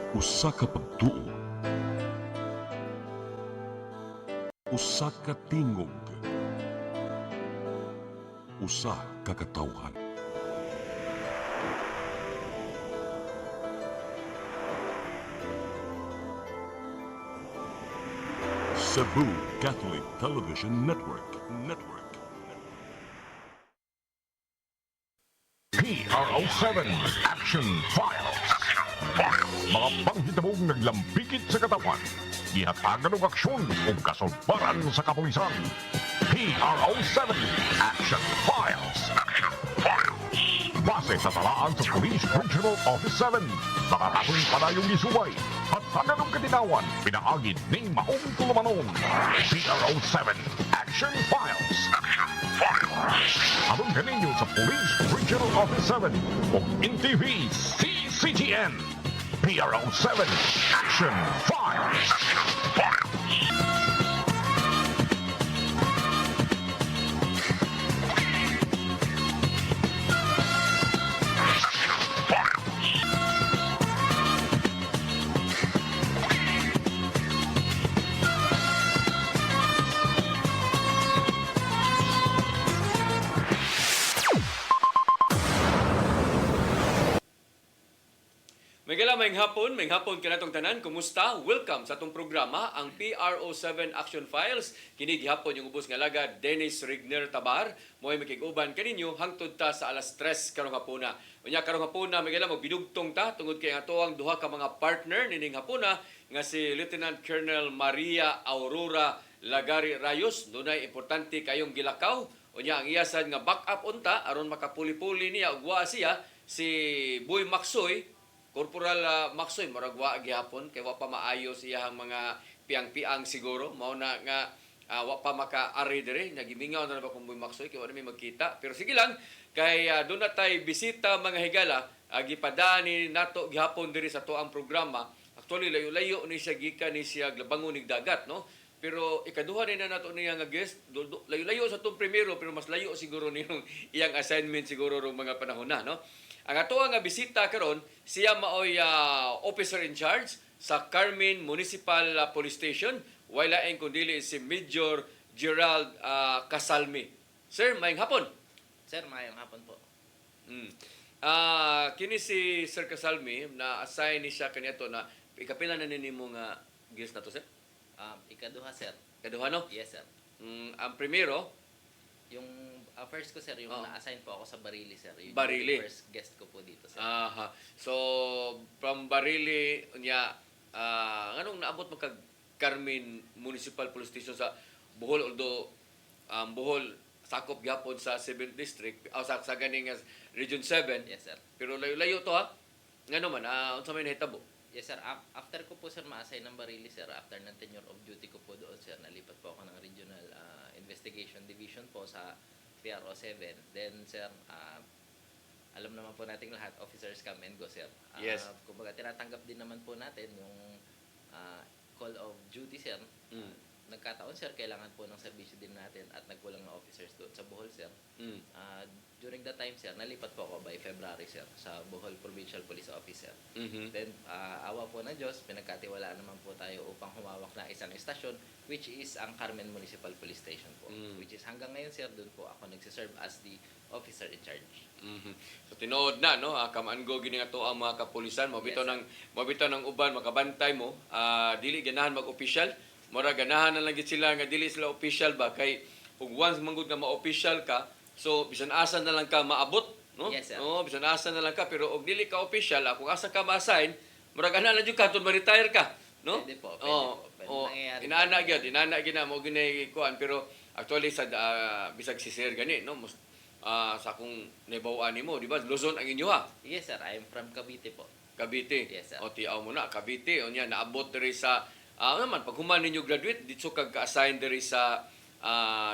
Usa ka pagtuo, usa ka tingog, usa ka katawhan. Cebu Catholic Television Network. PRO7 Action Files. Mga panghitabog naglambikit sa katawan. Gihatagan ng aksyon o kasulbaran sa kapulisan. PRO7 Action Files. Base sa talaan sa Police Regional Office 7. Nakarating panayong gisubay at taganong katinawan pinaagid ng maong tulumanon. PRO7 Action Files. Abang kaninyo sa Police Regional Office 7 o NTV CCTN. PRO7 Action Files. May hapon kanatong tanan. Kumusta? Welcome sa atong programa, ang PRO7 Action Files. Kini gihapon yung ubos nga laga Dennis Rigner Tabar. Mo'y makig-uban kaninyo hangtod ta sa alas 3 karong hapuna. Unya karong hapuna may magbidugtong ta tungod kay ato ang duha ka mga partner nining hapuna nga si Lieutenant Colonel Maria Aurora Lagari Rayos. Dunay importante kayong gilakaw. Unya ang iyasad nga backup unta aron makapuli-puli niya ug wa siya si Boy Maksoy. Corporal Maksoy, maragwa gihapon kay wa pa maayo siyang mga piang-piang siguro. Mao na nga wa pa maka-ari dire. Nagimingaw na ba kung Boy Maksoy kay wa na may magkita. Pero sige lang, kay doon na tay bisita mga higala, gipadani nato gihapon diri sa tuang programa. Actually, layo-layo ni siya gikan ni siya labangon ning dagat, no? Pero ikaduha na nato niya nga guest, layo-layo sa itong primero, pero mas layo siguro niyong iyang assignment siguro rong mga panahon na, no? Ang ato nga bisita karon, siya maoy officer in charge sa Carmen Municipal Police Station. Wala ang kundili si Major Gerald Casalmi. Sir, mayang hapon. Sir, mayang hapon po. Kini si Sir Casalmi, na-assign ni siya kanito na ikapila na ninimo nga guest na to, sir? Ikaduha, sir. Ikaduha, no? Yes, sir. Ang primero, yung first ko, sir, yung na-assign po ako sa Barili, sir. Yung Barili. Yung first guest ko po dito, sir. Aha. So, from Barili, anong naabot mo kag Carmen Municipal Police Station sa Bohol, although Bohol sakop gyapon sa 7th District, sa ganing Region 7. Yes, sir. Pero layo-layo to, ha? Ngano man, unsa may nahitabo? Yes, sir. After ko po, sir, ma-assign ng Barili, sir, after ng tenure of duty ko po doon, sir, nalipat po ako ng Regional Investigation Division po sa PRO7. Then, sir, alam naman po nating lahat, officers come and go, sir. Yes. Kumbaga, tinatanggap din naman po natin yung call of duty, sir. Nagkataon, sir, kailangan po ng serbisyo din natin at nagkulang na officers doon sa Bohol, sir. During that time, sir, nalipat po ako by February, sir, sa Bohol Provincial Police Office, sir. Then, awa po ng Diyos, pinagkatiwalaan naman po tayo upang humawak na isang estasyon, which is ang Carmen Municipal Police Station po. Which is hanggang ngayon, sir, doon po ako nagsiserve as the officer in charge. So tinuod na, no, kaman-go gini nga to ang mga kapulisan, mabitaw ng uban makabantay mo, dili ganahan mag-official, mura ganahan na lang gid sila nga dili sila official ba kay ug once manggod nga ma-official ka, so bisan asa na lang ka maabot, no? Yes, sir. No, bisan asa na lang ka, pero og dili ka official, kung asa ka ma-assign, mura ganahan lang jud ka tud ma-retire ka, no? Pwede po, pwede nangyayari po. Inana gyud na mo ginay kuan, pero actually sa bisag si Sir gani, no? Sa akong nabaw-an nimo, di ba? Luzon ang inyo, ha? Yes, sir. I am from Cavite po. Cavite. Yes, sir. O tiaw mo na, Cavite. O niya, naabot diri sa, naman, pag human ninyo graduate, dito kag ka-assign diri sa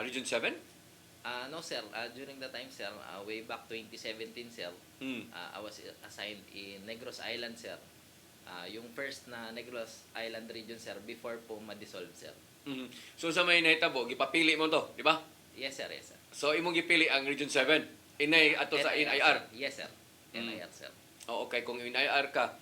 Region 7? No, sir. During the time, sir, way back 2017, sir, I was assigned in Negros Island, sir. Yung first na Negros Island region, sir, before po ma-dissolve, sir. So sa may nahitabo, gipapili mo to, di ba? Yes, sir. Yes, sir. So imong gipili ang Region 7. Inay ato sa NIR. Yes, sir. NIR, sir. Oo, okay. Kung NIR ka,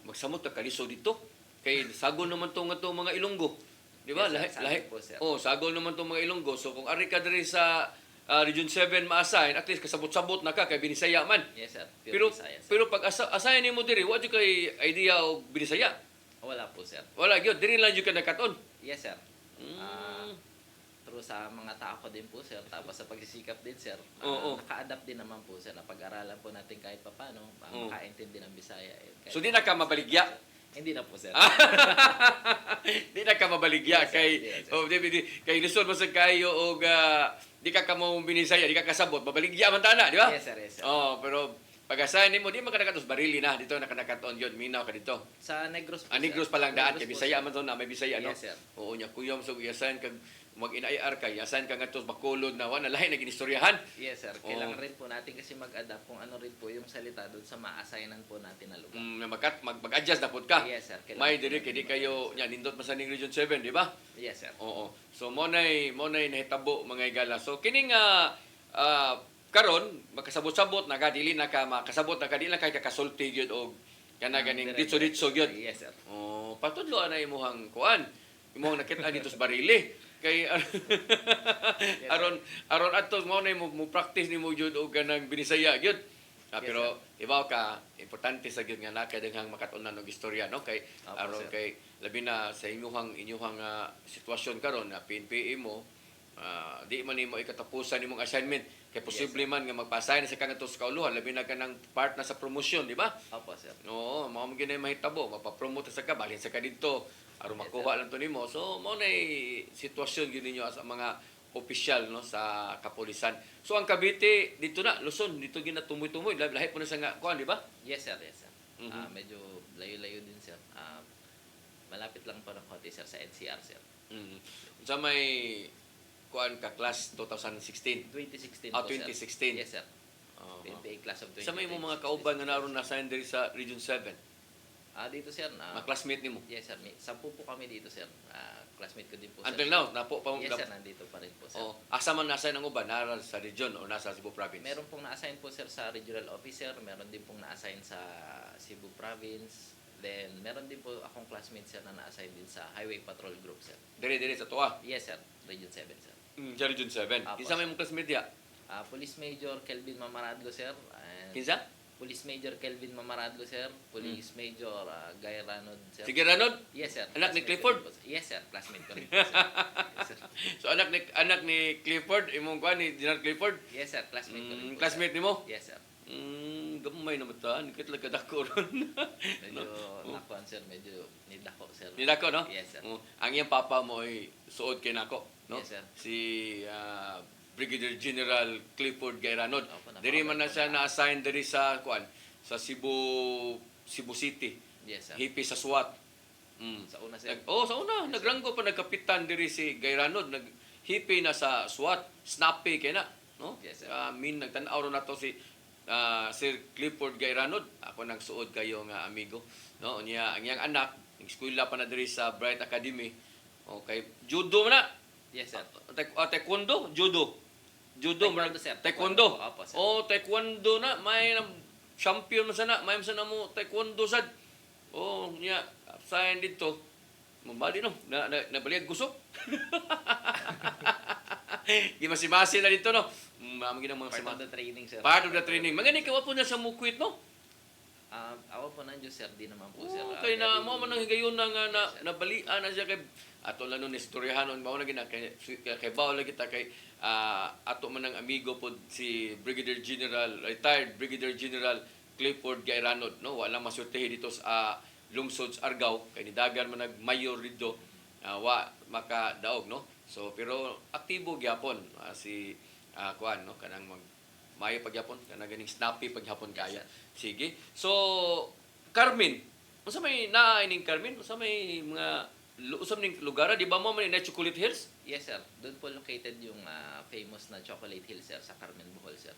magsamot ka kaliso dito. Kay sagol naman to nga to mga Ilonggo. Di ba? Yes, sir. Sagol po, sir. Oh, sagol naman to mga Ilonggo. So kung ari ka diri sa Region 7 ma-assign, at least kasabot-sabot na ka kay Binisaya man. Yes, sir. Pure Pero Visayas, sir. pero pag assign nimo diri, wa jud kay idea og Binisaya. Wala po, sir. Wala gyud, diri lang jud ka nakaton. Yes, sir. Ah, Mm. through sa mga tao ko din po, sir. Tapos sa pagsisikap din, sir. Oo. Naka-adapt din naman po, sir. Napag-aralan po natin kahit papano. Oo. Makaintindi ng Bisaya. Kahit So, di na ka mabaligya? Hindi na po, sir. Di na ka mabaligya Yes, sir. kay Yes, sir. kay lisod mo sa kayo og di ka kamo Binisaya, di ka kasabot, mabaligya man tana, di ba? Yes, sir. Yes, sir. Oh, pero pag-assign nimo di man ka nakatos barili na dito nakanakaton yun, minaw ka dito. Sa Negros po, Negros sir. pa lang daan kay Negros po, Bisaya sir. man to na may Bisaya no. Yes, sir. Oo nya kuyom so i-assign kag mag-inayar kay assign ka ngadto Bacolod na wala lahi na ginistoryahan. Yes, sir. Oo. Kailangan rin po natin kasi mag-adapt kung ano rin po yung salita doon sa ma-assignan po natin na lugar. Na mag-adjust na pud ka. Yes, sir. Kailangan May po diri natin kay di mag-adjust, kayo sir. nya nindot man sa ning Region 7, di ba? Yes, sir. Oo. So mo nay nahitabo mga igala. So kining karon makasabot-sabot na ka dili na ka makasabot na ka dili na kay kakasulti gyud og kana ganing ditso-ditso gyud. Yes, sir. Oh, patudlo na imong kuan. Imong nakita dito sa barili kay aron adto mo na mo practice nimo gyud og ganang Binisaya gyud. Yes, Pero ibaw ka importante sa gyud nga nakadenghang makatunan og istorya no kay Opo, aron sir. kay labi na sa inyong sitwasyon karon na PNPA mo di man nimo ikatapusan nimong assignment kay posible man nga magpa-assign sa kanto sa kauluhan labi na kanang part na sa promotion di ba? Opo, sir. Oo, mao mo ginay mahitabo, mapapromote sa ka balhin sa ka didto aron Yes, makuha lang to nimo. So mao nay sitwasyon gyud ninyo as mga opisyal no sa kapulisan. So ang Cavite dito na Luzon, dito ginatumoy-tumoy lahi po na sa nga kuan di ba? Yes, sir. Yes, sir. Mhm. Medyo layo-layo din, sir. Malapit lang po ng konti, sir, sa NCR, sir. Mhm. Sa may kuan ka class 2016. 2016 Ah, po, sir. 2016. Yes, sir. Oo. PNPA class of 2016. Sa may mga kauban nga naroon na sign diri sa Region 7. Dito, sir. Mga classmate nimo. Yes, sir. 10 po kami dito, sir. Classmate ko din po, sir. Until now, napo pa Yes, sir. Nandito pa rin po, sir. Oh, asa man nasa ng uban nara sa region o nasa Cebu province? Meron pong na-assign po, sir, sa regional officer. Meron din pong na-assign sa Cebu province. Then, meron din po akong classmate, sir, na na-assign din sa Highway Patrol Group, sir. Dire sa tuwa. Yes, sir. Region 7, sir. Sa Region 7. Apo, Kinsa may sir. mong classmate ya? Police Major Kelvin Mamaradlo, sir. And Kinsa? Police Major Kelvin Mamaradlo, sir. Police Major Guy Ranod, sir. Sige Ranod. Yes, sir. Anak ni Classmate ko Clifford? din po, sir. Yes, sir. Classmate ko rin po, sir. Yes, sir. So anak ni Clifford, imong kuan ni General Clifford. Yes, sir. Classmate ko rin po, Classmate sir. nimo? Yes, sir. Gamay na mata, nikit lang kadako ron. Medyo nakuan, sir. Medyo nidako, sir. Nidako no? Yes, sir. Ang iyang papa mo ay suod kay nako, no? Yes, sir. Si Brigadier General Clifford Gayranod. Opo, Diri man na siya napakabait na-assign diri sa kuan sa Cebu City. Yes, sir. Hipi sa SWAT. Sa una, sir. Sa una, Yes, nagranggo pa nagkapitan diri si Gayranod, naghipi na sa SWAT, snappy kay na, no? Yes, sir. Nagtan-aw ro na to si Sir Clifford Gayranod. Ako nang suod kayo nga amigo, no? Niya ang iyang anak, eskwela pa na diri sa Bright Academy. Okay, judo man na. Yes, sir. Taekwondo, judo. Taekwondo, sir. Taekwondo. Opo, sir. Taekwondo na may champion man sana, may sana mo taekwondo sad. Niya sign dito. Mabali no, nabaliag gusok. Gimasi-masi na dito no. Mamagi ng mga Part sama. of the training, sir. Part of the training. Mga ni kawa po na sa mukwit no. Ako po nandiyo, sir. Di naman po, sir. Kay na Very- mo man ang higayon na nga Yes, sir. nabalian na siya kay ato lang nun istoryahanon mao na gina kay bawo lagi ta kay ato man ang amigo pod si retired Brigadier General Clifford Gayranod no wala masultihi dito sa lungsod sa Argao kay nidagan man nag-mayor dito wa makadaog no so pero aktibo gyapon si kuan no kanang mayo pagyapon kanang ganing snappy pagyapon kaya sige so Carmen unsa may naining Carmen unsa may mga usab ning lugar di ba mo man na Chocolate Hills Yes, sir. Doon po located yung famous na Chocolate Hill, sir, sa Carmen, Bohol, sir.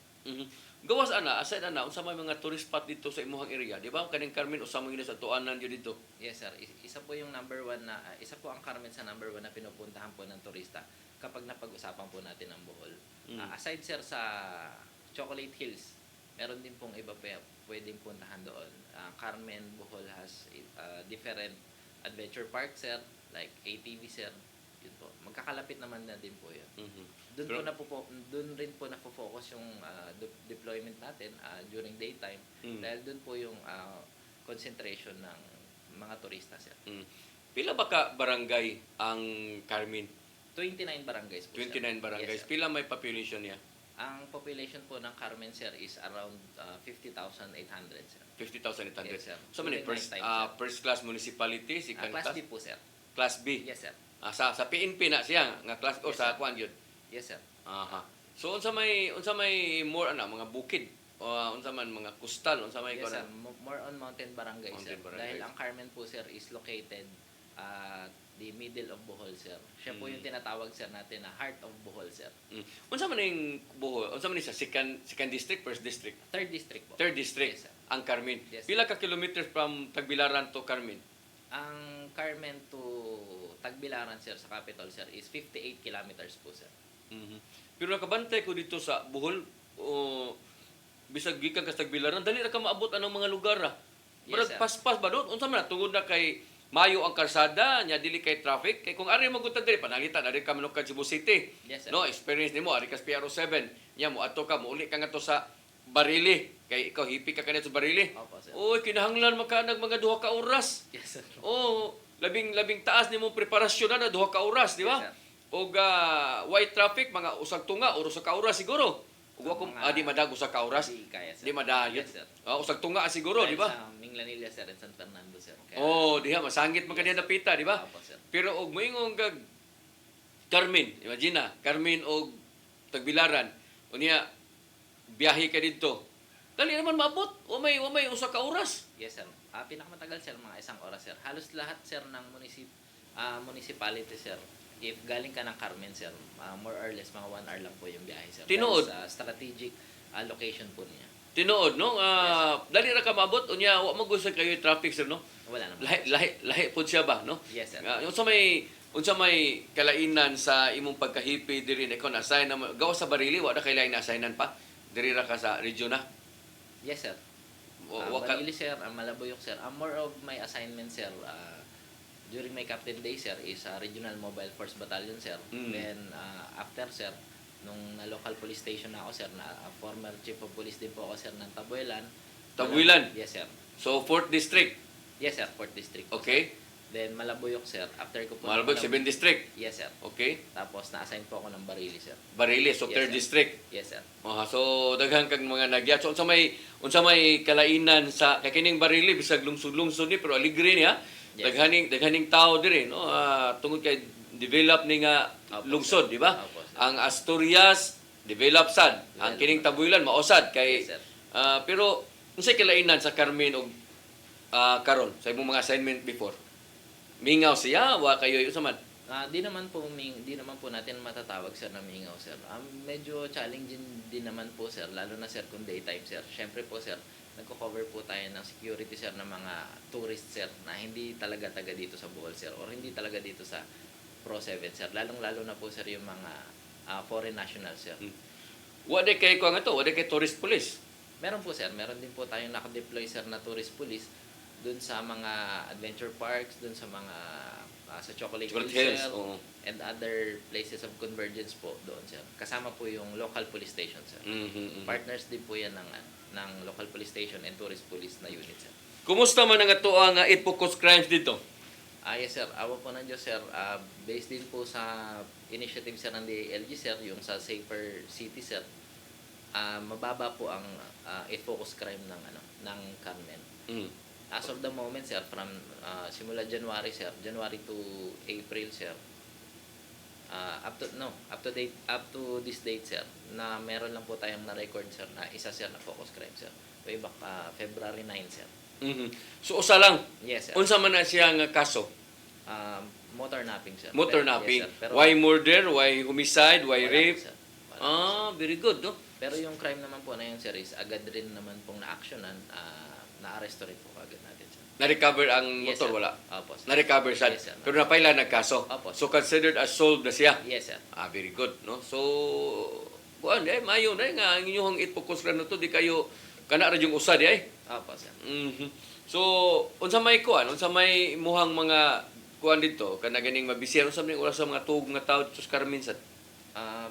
Gawas aside unsa may mga tourist spot dito sa imong area di ba kaning Carmen usama gina sa tuanan gyud dito Yes, sir. Isa po yung number one na, isa po ang Carmen sa number one na pinupuntahan po ng turista kapag napag-usapan po natin ang Bohol. Aside, sir, sa Chocolate Hills, meron din pong iba pwedeng puntahan doon. Carmen, Bohol has different adventure park, sir, like ATV, sir. Yun po. Magkakalapit naman na din po yun. Doon rin po na-focus yung deployment natin during daytime dahil doon po yung concentration ng mga turista, sir. Pila ba ka barangay ang Carmen? 29 barangays po, 29 sir. barangays. Yes, sir. Pila may population niya? Ang population po ng Carmen, sir, is around 50,800, sir. 50,800. Yes, sir. So, mani, During first, night time, sir. first class municipality, second Class class? B po, sir. Class B. Yes, sir. Sa PNP na siya, nga class o Yes, sa sir. kuan yun. Yes, sir. Aha. So unsa may more mga bukid o unsa man mga kustal, unsa may Yes, sir. kuan? More on mountain barangay, sir. Mountain barangays. Dahil ang Carmen po, sir, is located at the middle of Bohol, sir. Siya po yung tinatawag, sir, natin na heart of Bohol, sir. Unsa man ning Bohol? Unsa man ni sa second district, first district? Third district po. Third district, Yes, sir. ang Carmen. Yes, Pila ka kilometers from Tagbilaran to Carmen? Ang Carmen to Tagbilaran, sir, sa capital, sir, is 58 kilometers po, sir. Pero nakabantay ko dito sa Bohol o bisag gikan ka sa Tagbilaran, dali ra ka maabot anong mga lugar ra. Yes, Murag sir. paspas ba doon? Unsa man na tungod na kay mayo ang kalsada, nya dili kay traffic. Kay kung ari magutad diri panalitan ari ka manukad Cebu City. Yes, sir. No, experience nimo ari ka sa PRO7. Nya mo adto ka mouli ka ngadto sa Barili. Kay ikaw hipi ka kanito sa Barili. Opo, sir. Oy, kinahanglan makanag mga duha ka oras. Yes, sir. Oh, labing taas nimo preparasyon na duha ka oras, di ba? Yes, sir. Og white traffic mga usag tunga oro sa ka oras siguro. Ug ako di madago sa ka oras. Hindi kaya, sir. Di madayot. Yes, sir. Usag tunga siguro, di ba? Sa Minglanilla, sir, and San Fernando, sir. Kaya, Oh, diha masangit man Yes, kanina napita, di ba? Opo, sir. Pero og moingon kag Carmen, imagine na, Carmen og Tagbilaran, unya biyahe ka didto. Dali naman maabot. O may usa ka oras. Yes, sir. Pinakamatagal, sir, mga 1 oras, sir. Halos lahat, sir, ng municipality, sir. If galing ka ng Carmen, sir, more or less, mga 1 hour lang po yung biyahe, sir. Tinuod. Dahil sa strategic location po niya. Tinuod, no? Dali ra ka maabot, unya wa mo gusto kayo yung traffic, sir, no? Wala naman. Lahi pud siya ba, no? Yes, sir. Unsa may kalainan sa imong pagkahipi diri na ikaw na assign na gawa sa Barili, wa na kay lain na assignan pa. Diri ra ka sa region na. Yes, sir. Wa ka Barili, sir, Malabuyok, sir. More of my assignment, sir, during my captain day, sir, is Regional Mobile Force Battalion, sir. Then, after, sir, nung na-local police station na ako, sir, na former chief of police din po ako, sir, ng Tabuelan. Tabuelan? Yes, sir. So 4th district. Yes, sir, 4th district. po, Okay. sir. Then, Malabuyok, sir. After ko po... Malabog 7th district. Yes, sir. Okay. Tapos, na-assign po ako ng Barili, sir. Barili, so Yes, 3rd sir. district. Yes, sir. So daghan kag mga nagyat. So unsa may kalainan sa kay kining Barili bisag lungsod-lungsod ni pero aligre niya. Yes. Daghaning tao diri, no? Tungod kay develop ni nga Opo, lungsod, sir. di ba? Opo, sir. Ang Asturias develop sad. Ang Develop. kining Tabuilan maosad kay Yes, sir. pero unsay kalainan sa Carmen og karon sa imong mga assignment before? Mingaw siya wa kayo usa man. Di naman po natin matatawag, sir, na mingaw, sir. Medyo challenging din naman po, sir, lalo na, sir, kung daytime, sir. Syempre po, sir, nagko-cover po tayo ng security, sir, ng mga tourist, sir, na hindi talaga taga dito sa Bohol, sir, or hindi talaga dito sa Pro 7, sir. Lalong-lalo na po, sir, yung mga foreign nationals, sir. Wa de kay ko nga to, wa de kay tourist police. Meron po, sir. Meron din po tayong nakadeploy, sir, na tourist police dun sa mga adventure parks, dun sa mga sa Chocolate Hills, sir, oo. and other places of convergence po doon, sir. Kasama po yung local police station, sir. Partners din po yan ng local police station and tourist police na unit, sir. Kumusta man ang ato ang focus crimes dito? Yes, sir. Awa po ng Diyos, sir. Based din po sa initiative, sir, ng DILG, sir, yung sa Safer City, sir. Mababa po ang focus crime ng Carmen. As of the moment, sir, from simula January, sir, January to April, sir, up to this date, sir, na meron lang po tayong na-record, sir, na isa, sir, na focus crime, sir. Way back February 9, sir. So usa lang. Yes, sir. Unsa man na siya nga kaso? Motor napping, sir. Motor Pero- napping. Yes, sir. Pero Why murder? Why homicide? Why wala rape? po, sir. Wala po, sir. Very good, no? Pero yung crime naman po na yun, sir, is agad rin naman pong na-actionan, na-arresto rin po agad natin, sir. Na-recover ang Yes, motor, sir. wala? Opo, sir. Na-recover siya. Yes, sir. Pero napaila nagkaso. Opo, So sir. considered as solved na siya. Yes, sir. Very good, no? So mayo na nga ang inyong focus crime na to di kayo kana ra yung usa di ay. Opo, sir. Mhm. So, unsa may kuan, unsa may muhang mga kuan dito kana ganing mabisir unsa may oras sa mga tuog nga tawo dito sa Carmen sad.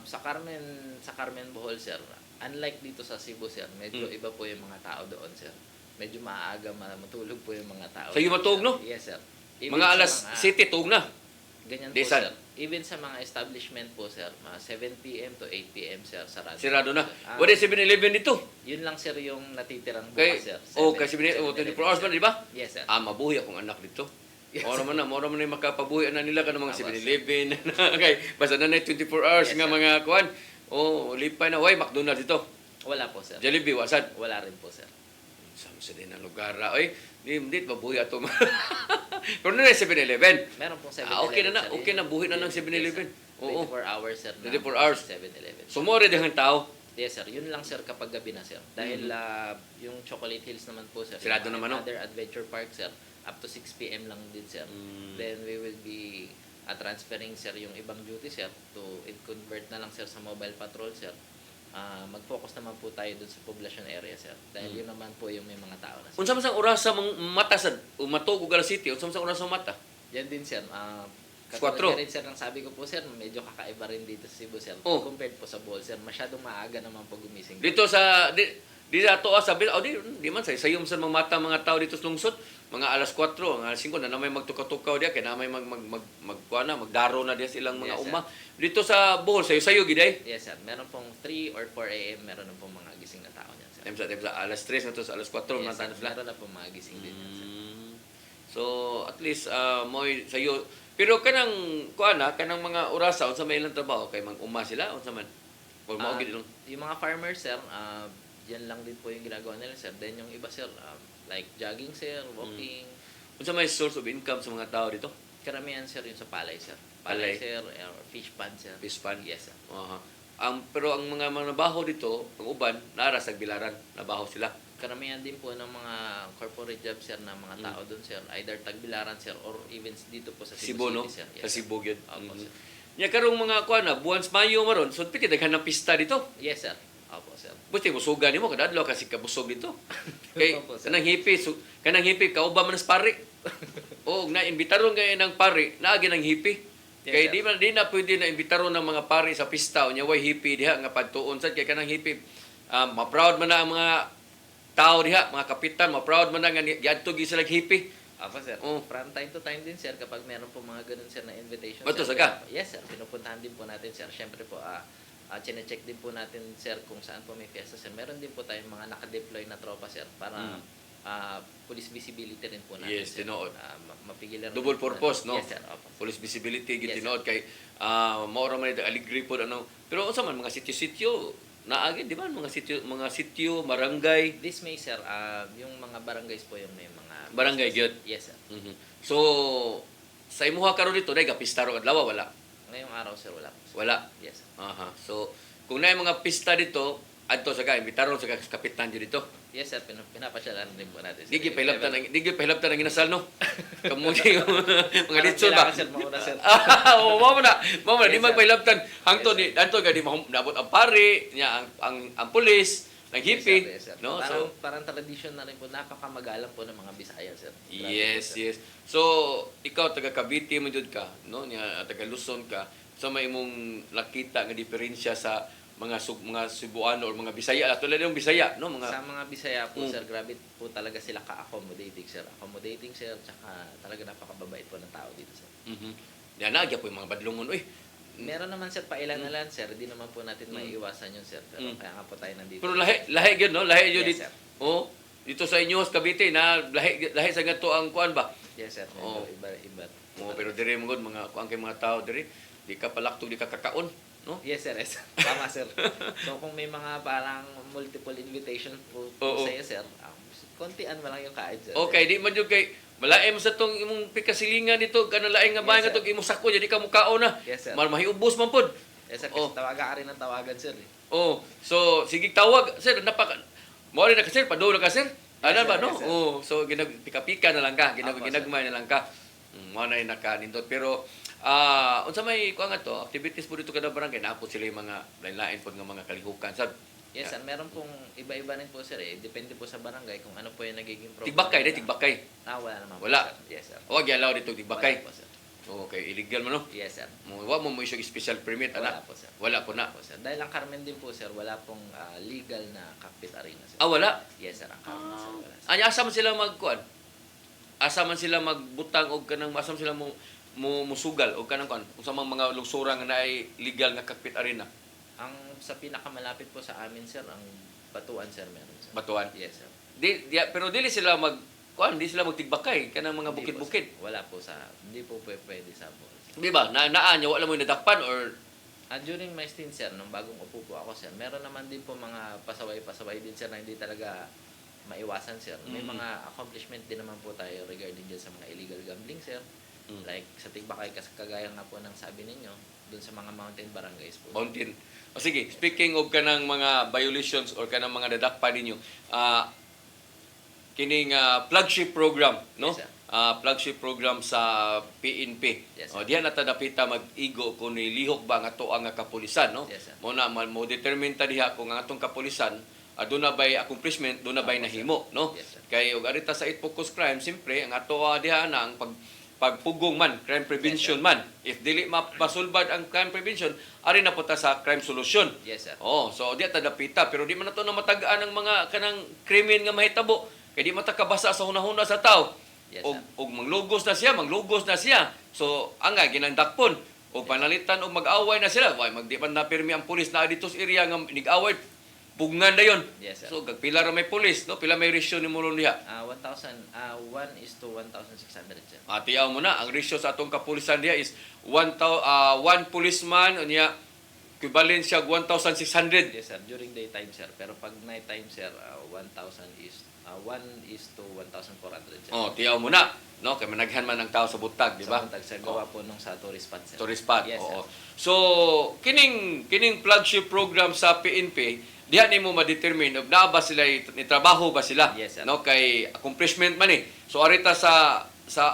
Sa Carmen Bohol, sir, unlike dito sa Cebu, sir, medyo iba po yung mga tao doon, sir. Medyo maaga matulog po yung mga tao. Sa iyo matulog, no? Yes, sir. Mga alas 7 tuog na. Ganyan po, Desan. sir. Even sa mga establishment po, sir, mga 7 p.m. to 8 p.m., sir, sarado. Sirado na. Sir. Wala 7-Eleven dito. Yun lang, sir, yung natitirang Kay bukas, sir. kay 24 hours man, di ba? Yes, sir. Mabuhi akong anak dito. Yes, Mora man na makapabuhi na nila kanang mga Tama, 7-Eleven. Okay, basta na 24 hours Yes, nga sir. mga kuan. Lipay na way McDonald's dito. Wala po, sir. Jollibee wasad. Wala rin po, sir. Sa din ang lugar. Oy, di mabuhi ato. Pero na 7-Eleven. Meron pong 7-Eleven. Okay na na. sir. Okay na buhi na ng Yes, 7-Eleven. sir. Oo. 24 hours, sir. 24 hours. 7-Eleven. So mo rin ang tao. Yes, sir. Yun lang, sir, kapag gabi na, sir. Dahil yung Chocolate Hills naman po, sir. Sirado yung naman, no? Other Adventure Park, sir. Up to 6 p.m. lang din, sir. Then we will be transferring, sir, yung ibang duty, sir, to convert na lang, sir, sa mobile patrol, sir. Mag-focus naman po tayo dun sa population area, sir. Dahil yun naman po yung may mga tao na, sir. Unsa man sang oras sa mata sad matog og alas City, unsa man sang oras sa mata? Yan din, sir. Kwatro. Katulad rin, sir, ng sabi ko po, sir, medyo kakaiba rin dito sa Cebu, sir. Oh. Compared po sa Bohol, sir. Masyadong maaga naman po gumising. Dito sa di ato sabi di man sayom sa mga mata mga tao dito sa lungsod, mga alas 4, mga alas 5 na may magtukaw-tukaw diya kay na may magkuana magdaro na diya silang mga Yes, sir. uma. Dito sa Bohol sayo giday. Yes, sir. Meron pong 3 or 4 a.m. Meron na pong mga gising na tao niyan, sir. Time sa alas 3 na to sa alas 4 Yes, mga sir. tanos lang. Meron na pong mga gising din yan, sir. So at least moy sayo pero kanang kuana kanang mga orasa unsa may ilang trabaho kay mag-uma sila unsa man. Or mao gid lang. Yung mga farmers, sir, yan lang din po yung ginagawa nila, sir. Then yung iba, sir, like jogging, sir, walking. Unsa may source of income sa mga tao dito? Karamihan, sir, yung sa palay, sir. Palay. Palay, sir, or fish pond, sir. Fish pond? Yes, sir. Pero ang mga manabaho dito, ang uban, nara sa bilaran, nabaho sila. Karamihan din po ng mga corporate jobs, sir, na mga tao doon, sir. Either Tagbilaran, sir, or even dito po sa Cebu, Cebu no? City, sir. Sa Cebu, yun. Opo, sir. Nya karong mga kuan na buwan sa Mayo maron, so piti daghan ng pista dito. Yes, sir. Opo, sir. Buti busugan nimo kadadlaw kasi kabusog dito. Kay Opo, sir. kanang hipi kauba man sa pari. O na imbitaron kay ng pari, naagi ng hipi. Yes, Kay sir. di na pwede na imbitaron ng mga pari sa pista unya way hipi diha nga padtuon sad kay kanang hipi. Ma-proud man na ang mga tao diha, mga kapitan, ma-proud man na nga giadto gi sila hipi. Opo, sir. Oh. From time to time din, sir, kapag meron po mga ganun, sir, na invitation. Bato, sir, saga? Yes, sir. Pinupuntahan din po natin, sir. Siyempre po, chine-check din po natin, sir, kung saan po may fiesta, sir. Meron din po tayong mga nakadeploy na tropa, sir, para police visibility rin po natin. Yes, sir. tinuod. Mapigilan rin Double po purpose, natin. no? Yes, sir. Opo. Police visibility gid Yes, tinuod kay maura man ito aligri po ano. Pero unsa man mga sitio-sityo naagi di ba mga sitio, barangay, This May, sir, yung mga barangays po yung may mga... Barangay, gyud? Yes, sir. So sa imuha karon dito dai pista ro adlaw wala. Ngayong araw, sir, wala po, sir. Wala. Yes, sir. Aha. So kung naay mga pista dito adto sa imbitaron sa kapitan dito. Yes, sir. Pinapasyalan din po natin, sir. Digi pahilabtan ang inasal no. Kamuti yung mga litson ba. Kailangan, sir, mauna, sir. Oo, mo na. Di Yes, sir. magpahilabtan. Hangtod ni adto ga di nabot ang pari, nya ang pulis, naghipi, Yes, sir. no? Parang, So parang tradition na rin po. Napakamagalang po ng mga Bisaya, sir. Grabe yes, po, sir. yes. So ikaw taga Cavite man jud ka, no? Nya taga Luzon ka. So may imong nakita nga diferensya sa mga Cebuano or mga Bisaya, tulad ng Bisaya, no? Mga Sa mga Bisaya po, sir, grabe po talaga sila ka-accommodating, sir. Accommodating, sir, tsaka talaga napakababait po ng tao dito, sir. Yan nagya po yung mga badlungon. Uy, Meron naman, sir, pailan na lang, sir. Di naman po natin maiiwasan yun, sir. Pero kaya nga po tayo nandito. pero lahi gyud no? Lahi gyud Yes, dito. sir. Oh, dito sa inyo sa Cavite na lahi sa ganito ang kuan ba? Yes, sir. Oo. Medyo iba. Pero dire mo gud mga kuan kay mga tao dire, di ka palaktog, di ka kakaon, no? Yes, sir. Yes. Tama, sir. So, kung may mga parang multiple invitation po Oo. sa'yo, sir, kontian mo lang yung kain, sir. Okay, di man jud kay malaay mo sa tong imong pikasilingan dito kana laing nga bahay Yes, nga tong imong sako jadi ka mukaon na. Yes, sir. Mahiubos man pod. Yes, sir. Oh. Kasi tawagan ka rin ng tawagan, sir. Oh, so sige tawag sir mo rin na ka sir, padolo ka sir. Ano Yes, ba sir, no? yes, sir. Oh, so pika-pika na lang ka, Opo, sir. ginagmay na lang ka. Mo na nakanindot pero unsa may kuan nga to, activities po dito kada barangay naapod sila yung mga lain-lain pod nga mga kalihukan sab. Yes, sir. Meron pong iba-iba rin po, sir. Depende po sa barangay kung ano po yung nagiging problem. Tigbakay, nila. tigbakay. Wala naman Wala. po, sir. Yes, sir. Huwag i-allow dito tigbakay. Wala po, sir. Okay, illegal mo no? Yes, sir. Wa mo mo isog special permit, Wala ana? po, sir. Wala po na. Wala po, sir. Dahil ang Carmen din po, sir, wala pong legal na cockpit arena, sir. Ah, wala? Yes, sir. Ang Carmen, sir. Wala, sir. Anya asa man sila magkuan? Asa man sila magbutang og kanang asa man sila mo musugal og kanang kuan unsa mang mga lungsura nga naay legal nga cockpit arena? Ang sa pinakamalapit po sa amin, sir, ang Batuan, sir, meron, sir. Batuan. Yes, sir. Pero dili sila di sila magtigbakay kanang mga Hindi po, bukid-bukid. sir. Wala po sa, hindi po pwede sa Bohol, sir. Di ba? Naa nya wala mo nadakpan or During my stint, sir, nung bagong upo po ako, sir, meron naman din po mga pasaway-pasaway din, sir, na hindi talaga maiwasan, sir. May Mm. mga accomplishment din naman po tayo regarding dyan sa mga illegal gambling, sir. Mm. Like sa Tigbakay, kagaya nga po ng sabi ninyo, dun sa mga mountain barangays po. mountain. O sige, speaking of kanang mga violations or kanang mga nadakpan ninyo, kining flagship program, no? Yes, sir. Flagship program sa PNP. Yes, O sir. diha na ta dapita mag-igo kung nilihok ba nga to ang kapulisan, no? Yes, sir. Mo na mo determine ta diha kung ang atong kapulisan doon na bay accomplishment, doon na bay nahimo, no? Yes, sir. Kay og arita sa it focus crime, simpre ang ato diha na ang pagpugong man, crime prevention man. If dili mapasulbad ang crime prevention, ari na punta sa crime solution. Yes, sir. Oh, so di ta dapita pero di man nato na matagaan ang mga kanang krimen nga mahitabo. Kay di man ta kabasa sa hunahuna sa tao. Yes, og sir. og manglugos na siya. So anga ginandakpon o panalitan og mag-away na sila. Why magdi man na pirmi ang pulis na dito sa area nga nig-away pugngan dayon. Yes, sir. So gagpila ra may pulis, no? Pila may ratio ni mulon diha. 1:1,600, sir. Tiyaw mo na, ang ratio sa atong kapulisan diha is 1 policeman unya equivalent siya 1,600. Yes, sir. During daytime, sir. Pero pag nighttime, sir, 1,000 is 1:1,400, sir. Oh, tiyaw mo na, no? Kay managhan man ang tao sa butag, di ba? Sa Buntag, sir, gawa po nung sa tourist spot, sir. Tourist spot. Yes, Oo. sir. So, kining flagship program sa PNP, diha nimo ma-determine og naa ba sila ni trabaho ba sila, Yes, sir. no? Kay accomplishment man eh. So arita sa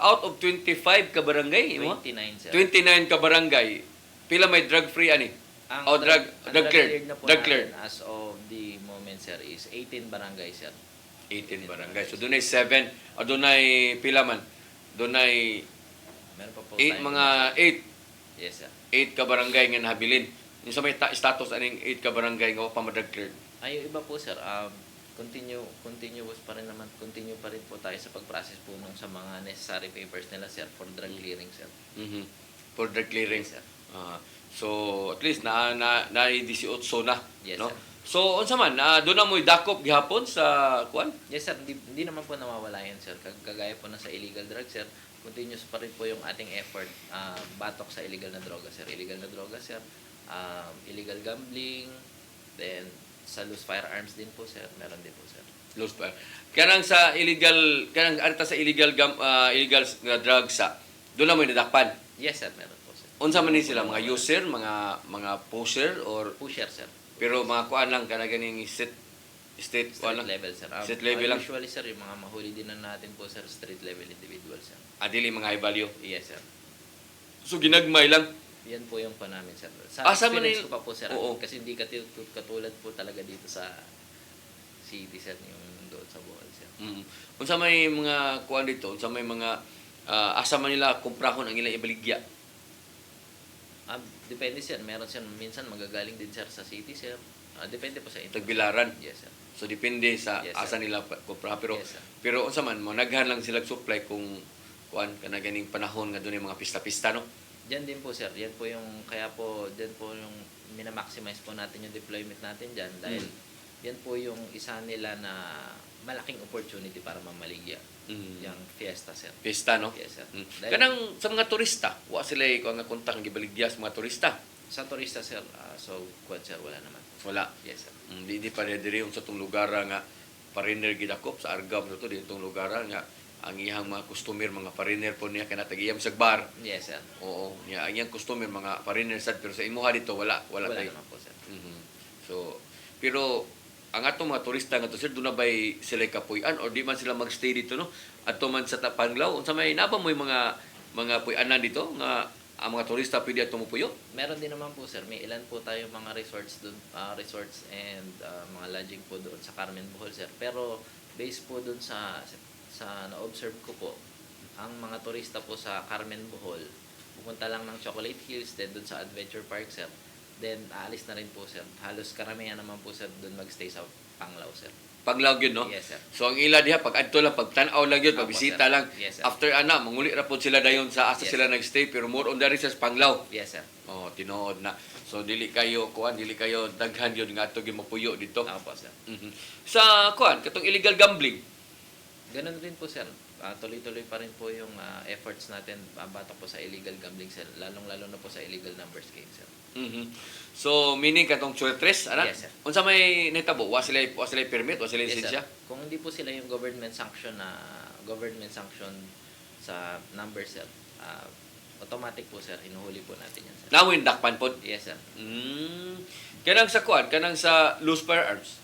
out of 25 ka barangay, mo? 29, sir. 29 ka barangay, pila may drug free ani? Ang Oh, drug cleared. na po Drug natin cleared. as of the moment, sir, is 18 barangay, sir. 18 barangay. So dunay 7 o dunay pila man? Dunay Meron pa po 8 tayong- mga 8 Yes, sir. 8 ka barangay nga nahabilin. Yung sa may status aning 8 ka barangay nga wa pa ma-drug cleared. Ay, yung iba po, sir, continuous pa rin naman, continue pa rin po tayo sa pag-process po nung sa mga necessary papers nila, sir, for drug clearing, sir. Mhm. For drug clearing. Yes, sir. So at least na 18 na, Yes, no? sir. So unsa man, doon na mo'y dakop gihapon sa kuan? Yes, sir. Hindi naman po nawawala yan, sir. Kagaya po na sa illegal drugs, sir, continuous pa rin po yung ating effort batok sa illegal na droga, sir. Illegal na droga, sir. Illegal gambling, then sa loose firearms din po, sir. Meron din po, sir. Loose pa. Kanang sa illegal, kanang arta sa illegal nga drugs sa doon na mo'y nadakpan. Yes, sir. Meron po, sir. Unsa man ni sila, mga user, mga pusher or Pusher, sir. pero mga kuan lang kana ganing state Street kuan lang. level, sir. Street level lang. Usually, sir, yung mga mahuli din na natin po, sir, street level individual, sir. Adili mga high value. Yes, sir. So ginagmay lang. Yan po yung pa namin, sir. Sa Sa experience Manila- ko pa po, sir. Oo. Kasi hindi katulad po talaga dito sa city, sir, yung doon sa Bohol, sir. Unsa may mga kuan dito, unsa may mga asa man nila kumprahon ang ilang ibaligya. Depende, sir. Meron, sir, minsan magagaling din, sir, sa city, sir. Depende po sa Tagbilaran. Yes, sir. So depende sa Yes, asa sir. nila kumpra pero Yes, sir. pero unsa man mo naghan lang sila supply kung kuan kana ganing panahon nga dunay mga pista-pista no. Diyan din po, sir. Yan po yung, kaya po, diyan po yung minamaximize po natin yung deployment natin dyan. Dahil yan po yung isa nila na malaking opportunity para mamaligya. Yung fiesta, sir. Pista no. Yes, sir. Dahil- Kanang sa mga turista, wa sila ko nga kontak ang gibaligya sa mga turista. Sa turista, sir, so, quad, sir, wala naman. Wala. Yes, sir. Di pa diri sa tong lugar nga pariner gidakop sa Argam to ditong lugar nga ang iyang mga customer mga pariner po niya kana tagiyam sa bar. Yes, sir. Oo, niya ang iyang customer mga pariner sad pero sa imuha dito wala Wala tayo. naman po, sir. Mhm. So, pero ang atong mga turista nga to sir, doon na ba'y sila kapuy-an or di man sila magstay dito no? Ato man sa Tapanglaw, unsa may naba mo yung mga puy-anan dito nga ang mga turista pwede at tumupuyo? Meron din naman po sir, may ilan po tayo mga resorts doon, resorts and mga lodging po doon sa Carmen Bohol sir. Pero based po doon sa na-observe ko po, ang mga turista po sa Carmen Bohol, pupunta lang ng Chocolate Hills, then doon sa Adventure Park sir. Then aalis na rin po sir. Halos karamihan naman po sir doon magstay sa Panglao sir. Paglaw yun, no? Yes sir. So ang ila diha pag adto lang pagtan-aw lang yun, Opo, pagbisita sir. lang. Yes, sir. After ana manguli ra pod sila dayon sa asa Yes, sila sir. nagstay pero more on the sa Panglaw. Yes sir. Oh, tinuod na. So dili kayo daghan yun nga ato gimapuyo dito. Opo sir. Mhm. Sa kuan katong illegal gambling. Ganun rin po sir. Tuloy-tuloy pa rin po yung efforts natin batok po sa illegal gambling sir. Lalong-lalo na po sa illegal numbers game sir. Mhm. So meaning katong suretres ana? Yes, sir. Unsa may nitabo? Wa sila permit, wa sila Yes, sir. lisensya? Kung hindi po sila yung government sanction sa numbers sir, automatic po sir, hinuhuli po natin yan sir. Nawin dakpan pod. Yes sir. Kanang sa kuan, kanang sa loose firearms.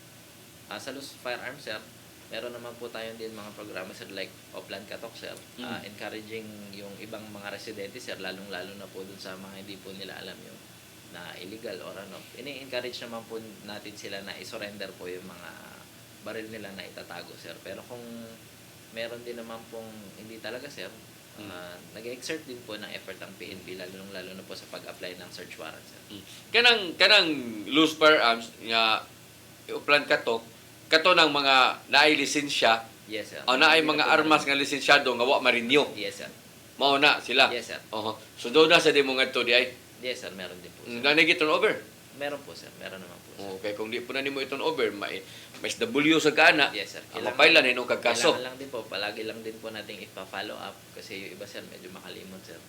Sa loose firearms sir, meron naman po tayo din mga programa sir like Oplan Katok sir, encouraging yung ibang mga residente sir, lalong-lalo na po dun sa mga hindi po nila alam yung na illegal or ano. Ini-encourage naman po natin sila na i-surrender po yung mga baril nila na itatago sir. Pero kung meron din naman pong hindi talaga sir, nag-exert din po ng effort ang PNP lalo na po sa pag-apply ng search warrant sir. Kanang loose firearms nga uplan kato ng mga naay lisensya Yes sir. o naay Hindi mga na po armas nga lisensyado nga wa ma-renew. Yes sir. Mao na sila. Yes sir. Oho. So do na sa demo ngadto di ay Yes sir, meron din po sir. nanay turn over. Meron po sir, meron naman po sir. Okay, kung di po na nimo i-turn over, may SW sa kana. Yes sir. Mapailan na inong kagkaso. Kailangan lang din po, palagi lang din po nating ipa-follow up kasi yung iba sir medyo makalimot sir.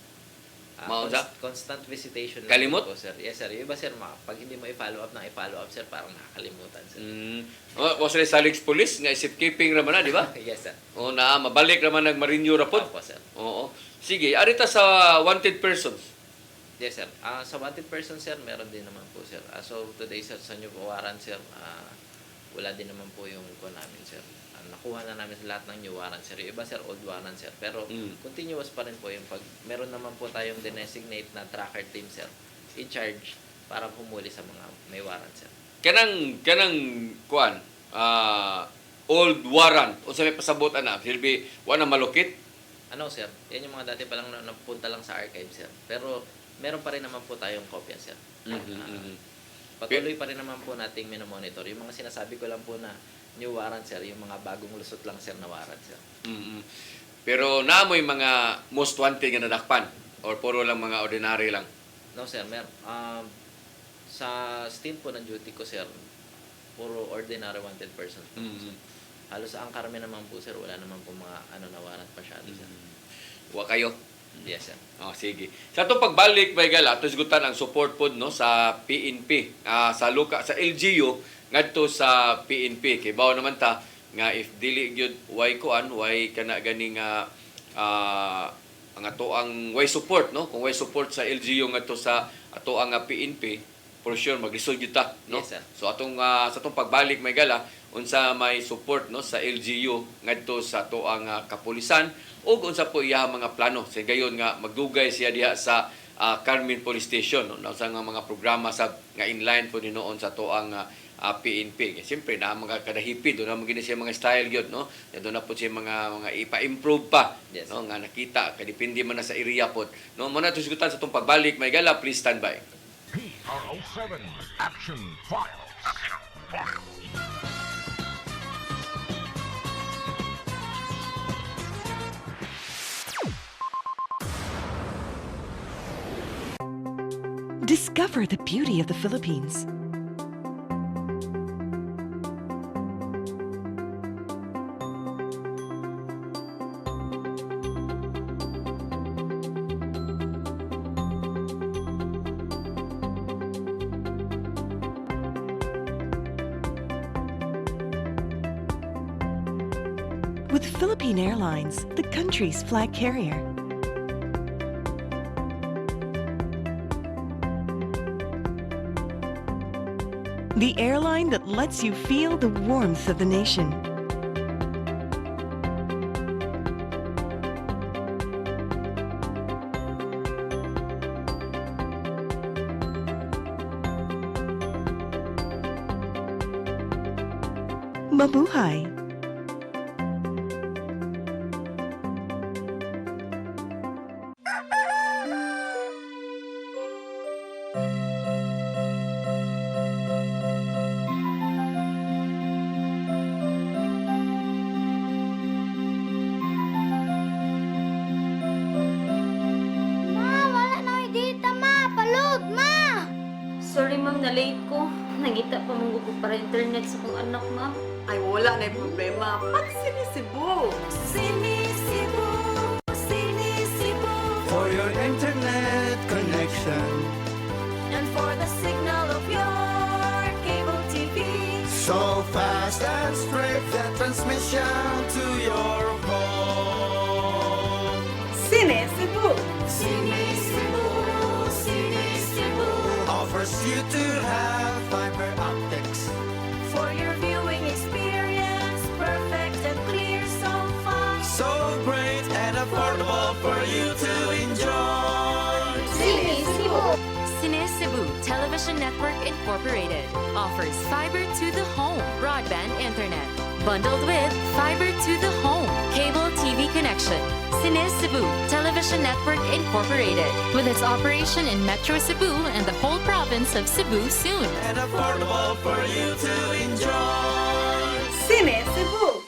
Maunsa? Constant visitation lang Kalimot? din po sir. Yes sir, yung iba sir, pag hindi mo i-follow up sir, parang nakakalimutan sir. Was sila sa Alex Police nga safekeeping ra man na, di ba? Yes sir. O na mabalik ra man nag-renew ra pod. Opo sir. Oo. Sige, arita sa wanted persons. Yes sir. Sa wanted person sir, meron din naman po sir. So today sir, sa new warrant sir, wala din naman po yung ko namin sir. Nakuha na namin lahat ng new warrant sir. Yung iba sir, old warrant sir. Pero continuous pa rin po yung pag meron naman po tayong designate na tracker team sir in charge para humuli sa mga may warrant sir. Kanang kuan old warrant o sa may pasabot ana silbi wa na malukit. Ano sir, yan yung mga dati pa lang na napunta lang sa archive sir. Pero meron pa rin naman po tayong kopya sir. Patuloy pa rin naman po nating minomonitor. Yung mga sinasabi ko lang po na new warrant sir, yung mga bagong lusot lang sir na warrant sir. Pero naamoy mga most wanted nga nadakpan or puro lang mga ordinary lang. No sir, sa stint po ng duty ko sir, puro ordinary wanted persons po. Halos ang karami naman po sir, wala naman po mga na warrant masyado sir. Wa kayo. Yes sir. Oh, sige. Sa itong pagbalik, may gala, ito sigutan ang support po no, sa PNP, sa LGU, ngadto sa PNP. Kay bawo naman ta, nga if dili gyud way kuan, way kana gani nga ang ato ang way support, no? Kung way support sa LGU ngadto sa ato ang PNP, for sure maglisod gyud ta, no? Yes, sir. So atong sa atong pagbalik may gala, unsa may support no sa LGU ngadto sa ato ang kapulisan ug unsa po iya mga plano sa gayon nga magdugay siya diha sa Carmen Police Station no sa mga programa sa nga inline po noon sa ato ang PNP. Siyempre na mga kadahipid do na magini siya mga style gyud no. Do na po siya mga ipa-improve pa Yes, no nga nakita kadepende man na sa area pod. No mo na tusigutan sa atong pagbalik may gala, please stand by. PRO7 Action Files. Discover the beauty of the Philippines. With Philippine Airlines, the country's flag carrier. The airline that lets you feel the warmth of the nation. Mabuhay! Ma, wala na yung data, ma. Palud, ma. Sorry ma'am, na late ko. Nangita pa mong ko para internet sa kong anak ma'am. Ay, wala na yung problema. Pag sinisibo. Sinisibo, sinisibo. For your internet connection, And for the signal of your cable TV. so fast and straight that transmission to your home. Sinisibo. Sinisibo, sinisibo. Offers you to have fiber optics. For your viewing experience, perfect and clear so far. So great and affordable for you to enjoy. Sinisibo. Cine Cebu Television Network Incorporated offers fiber to the home broadband internet bundled with fiber to the home cable TV connection. Cine Cebu Television Network Incorporated with its operation in Metro Cebu and the whole province of Cebu soon. And affordable for you to enjoy. Sinisibo.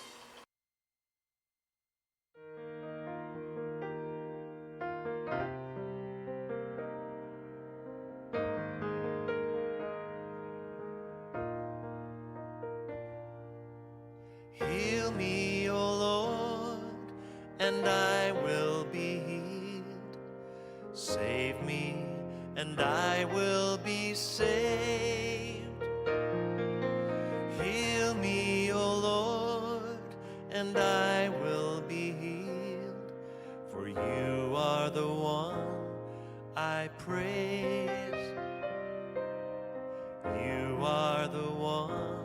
Heal me, O Lord, and I will be healed. Save me, and I will be saved. Heal me, O Lord, and I will be healed. For you are the one I praise. You are the one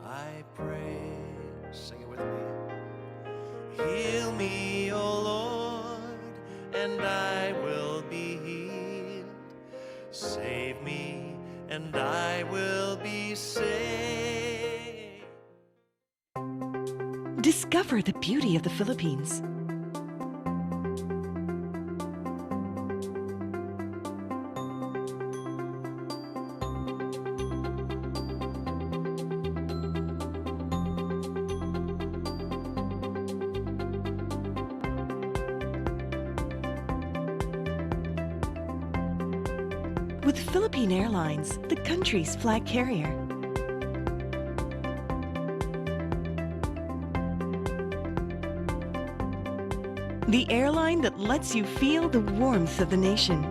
I praise. Sing it with me. Heal me, O Lord, and I will be healed. Save me, and I will be saved. Discover the beauty of the Philippines. With Philippine Airlines, the country's flag carrier. The airline that lets you feel the warmth of the nation.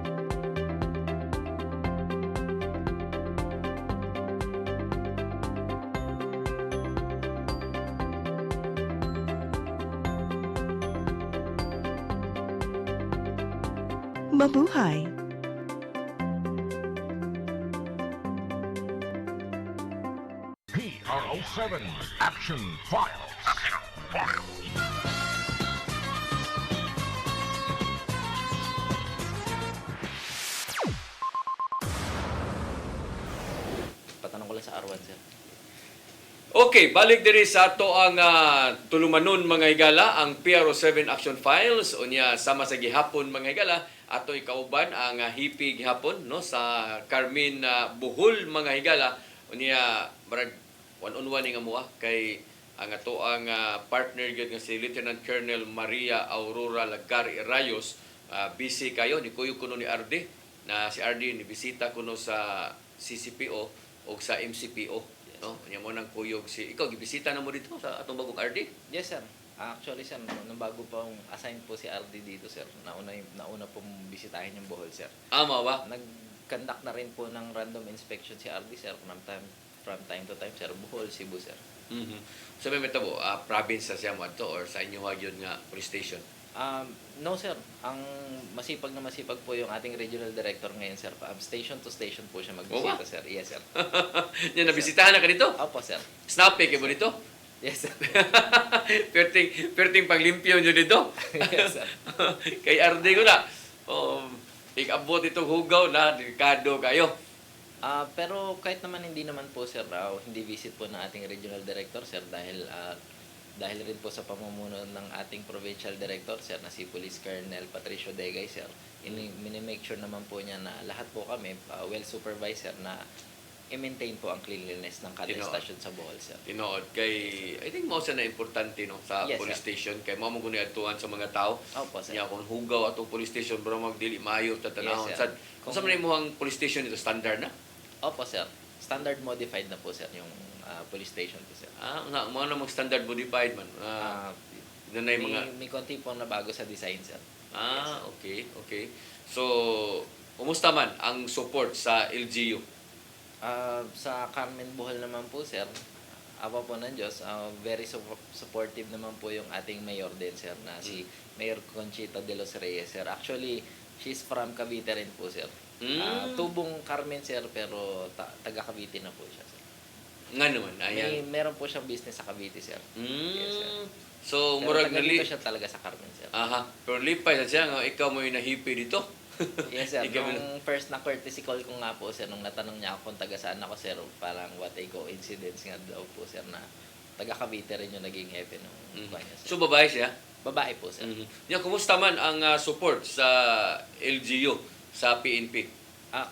Mabuhay! PRO7 Action Files. Patanong ko lang sa R1, sir. Okay, balik diri sa ato ang tulumanon mga higala, ang PRO7 Action Files. Unya sama sa gihapon mga higala, ato ikauban ang hipi gihapon no sa Carmen Bohol mga higala. Unya marag one-on-one nga mo kay ang ato ang partner gyud nga si Lieutenant Colonel Maria Aurora Lagari Rayos. Busy kayo ni kuyo kuno ni RD na si RD ni bisita kuno sa CCPO o sa MCPO. No, nya mo nang kuyog si ikaw gibisita na mo dito sa atong bagong RD. Yes, sir. Actually, sir, nung bago pong assign po si RD dito, sir, nauna pong bisitahin yung Bohol, sir. Ama ba? Nag-conduct na rin po ng random inspection si RD, sir, from time to time, sir. Bohol, Cebu, sir. Mhm. So may metabo province sa siya mo ato or sa inyo gyud nga police station. No, sir. Ang masipag na masipag po yung ating regional director ngayon, sir. Station to station po siya magbisita, ba? sir. Yes, sir. Nya nabisitahan na ka dito? Opo, sir. Snappy kay mo dito? Yes, sir. perting panglimpyo nyo dito. Yes, sir. Kay RD ko na. Oh, ikabot itong hugaw na delikado kayo. Pero kahit naman hindi naman po sir, hindi visit po ng ating regional director sir dahil rin po sa pamumuno ng ating provincial director sir na si Police Colonel Patricio Degay sir. Minimake sure naman po niya na lahat po kami well supervised sir na i-maintain po ang cleanliness ng kada Tinood. stasyon sa Bohol sir. Tinood kay I think mao sa na importante no sa Yes, police sir. station kay mao mo guni adtuan sa mga tao. Opo sir. Nya kung hugaw atong police station bro magdili maayo ta tanahon Yes, sad. sir. Kung sa man imong police station ito standard na? Opo sir. Standard modified na po sir yung police station po sir. Nga mo na mag standard modified man. Nanay mga May konti pong nabago sa design sir. okay, okay. So, kumusta man ang support sa LGU? Sa Carmen Bohol naman po sir, awa po ng Diyos, very supportive naman po yung ating mayor din sir na si Mayor Conchita de los Reyes sir. Actually, she's from Cavite rin po sir. Tubong Carmen sir pero taga Cavite na po siya sir. Nga naman, ayan. Meron po siyang business sa Cavite sir. Yes, sir. So, Pero murag taga nali... dito siya talaga sa Carmen sir. Aha, pero lipay sa siya nga, ikaw mo yung nahipi dito. Yes sir, Ikaw nung first na courtesy call ko nga po sir, nung natanong niya ako kung taga saan ako sir, parang what a coincidence nga daw po sir na taga Cavite rin yung naging hepe ng kanya sir. So, babae siya? Babae po sir. Yan, kumusta man ang support sa LGU, sa PNP?